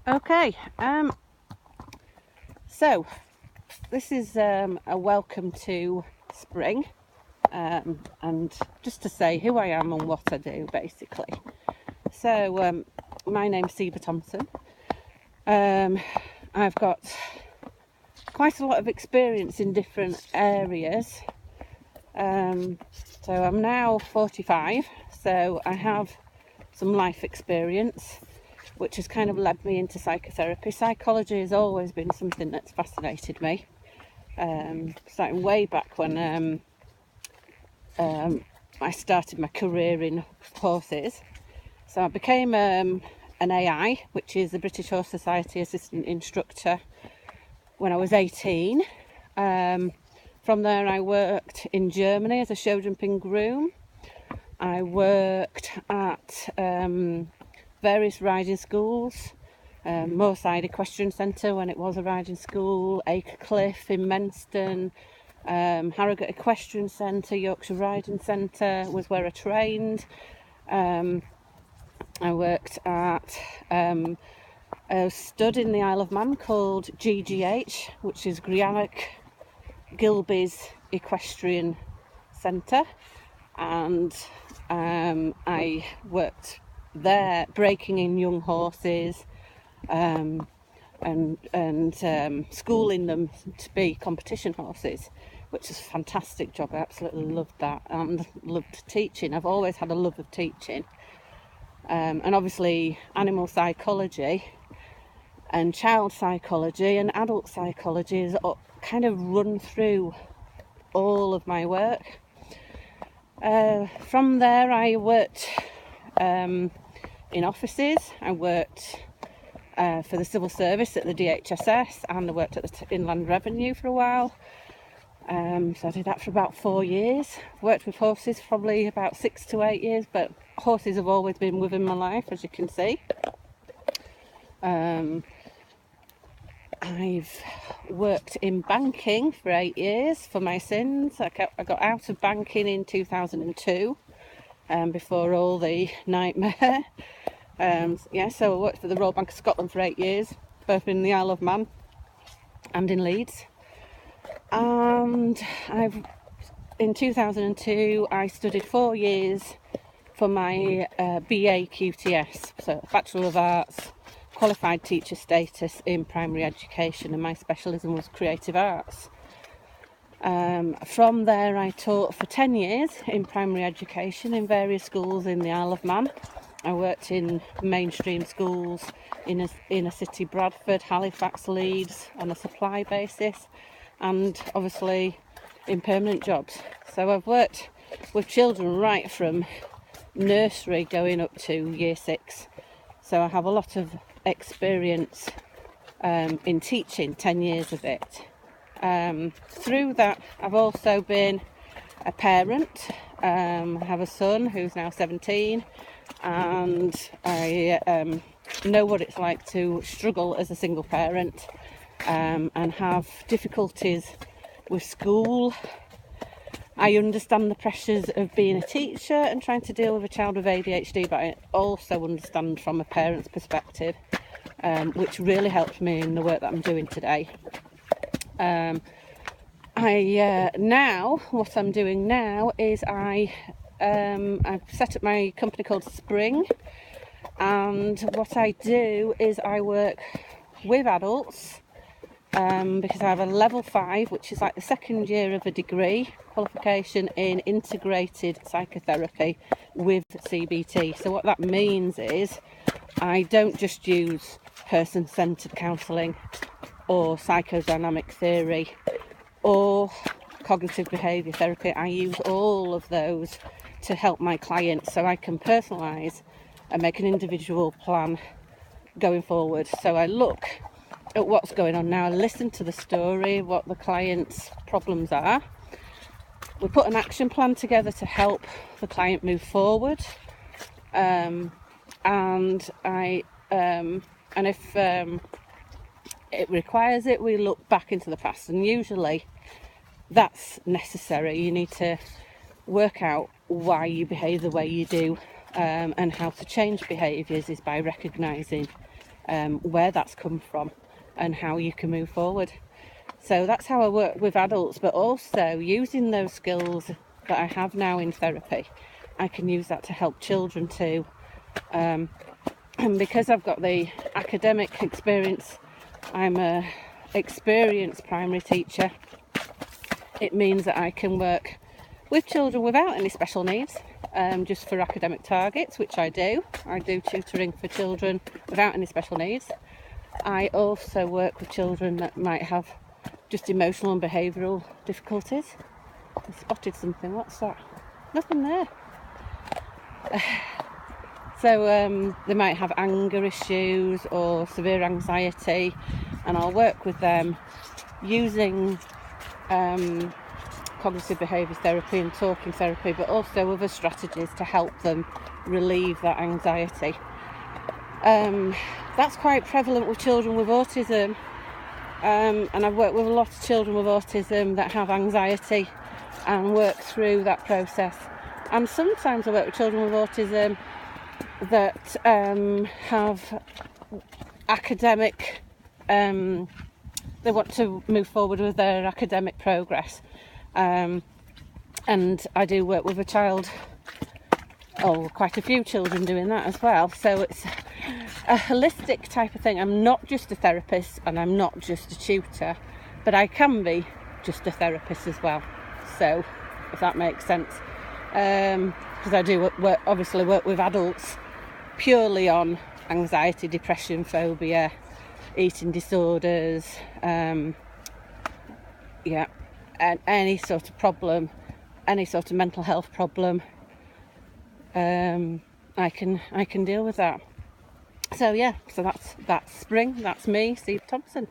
Okay, so this is a welcome to spring, and just to say who I am and what I do, basically. So my name's Seba Thompson. I've got quite a lot of experience in different areas. So I'm now 45, so I have some life experience, which has kind of led me into psychotherapy. Psychology has always been something that's fascinated me, starting way back when I started my career in horses. So I became an AI, which is the British Horse Society Assistant Instructor, when I was 18. From there I worked in Germany as a show jumping groom. I worked at various riding schools, Moorside Equestrian Centre when it was a riding school, Acre Cliff in Menston, Harrogate Equestrian Centre, Yorkshire Riding Centre was where I trained. I worked at a stud in the Isle of Man called GGH, which is Greanock Gilbey's Equestrian Centre, and I worked there breaking in young horses and schooling them to be competition horses, which is a fantastic job. I absolutely loved that and loved teaching. I've always had a love of teaching, and obviously animal psychology and child psychology and adult psychology is kind of run through all of my work. From there I worked in offices. I worked for the civil service at the DHSS, and I worked at the Inland Revenue for a while. So I did that for about 4 years. Worked with horses probably about 6 to 8 years, but horses have always been within my life, as you can see. I've worked in banking for 8 years for my sins. I got out of banking in 2002, before all the nightmare. So I worked for the Royal Bank of Scotland for 8 years, both in the Isle of Man and in Leeds. And in 2002 I studied 4 years for my BA QTS, so Bachelor of Arts, qualified teacher status in primary education, and my specialism was creative arts. From there I taught for 10 years in primary education in various schools in the Isle of Man. I worked in mainstream schools in a city, Bradford, Halifax, Leeds, on a supply basis, and obviously in permanent jobs. So I've worked with children right from nursery going up to year 6. So I have a lot of experience in teaching, 10 years of it. Through that I've also been a parent. I have a son who's now 17, and I know what it's like to struggle as a single parent, and have difficulties with school. I understand the pressures of being a teacher and trying to deal with a child with ADHD, but I also understand from a parent's perspective, which really helps me in the work that I'm doing today. What I'm doing now is I've set up my company called Spring, and what I do is I work with adults, because I have a level 5, which is like the second year of a degree qualification in integrated psychotherapy with CBT. So what that means is I don't just use person-centered counselling or psychodynamic theory or cognitive behaviour therapy. I use all of those to help my clients, so I can personalise and make an individual plan going forward. So I look at what's going on now, I listen to the story, what the client's problems are. We put an action plan together to help the client move forward, and if it requires it, we look back into the past, and usually that's necessary. You need to work out why you behave the way you do, and how to change behaviours is by recognising where that's come from and how you can move forward. So that's how I work with adults, but also using those skills that I have now in therapy, I can use that to help children too. And because I've got the academic experience, I'm a experienced primary teacher. It means that I can work with children without any special needs, just for academic targets, which I do. I do tutoring for children without any special needs. I also work with children that might have just emotional and behavioural difficulties. I spotted something. What's that? Nothing there. So they might have anger issues or severe anxiety, and I'll work with them using cognitive behaviour therapy and talking therapy, but also other strategies to help them relieve that anxiety. That's quite prevalent with children with autism, and I've worked with a lot of children with autism that have anxiety and work through that process. And sometimes I work with children with autism that have academic, they want to move forward with their academic progress, and I do work with a child, quite a few children doing that as well. So it's a holistic type of thing. I'm not just a therapist and I'm not just a tutor, but I can be just a therapist as well. So if that makes sense, because I do obviously work with adults purely on anxiety, depression, phobia, eating disorders, and any sort of problem, any sort of mental health problem. I can deal with that. So that's Spring. That's me, Steve Thompson.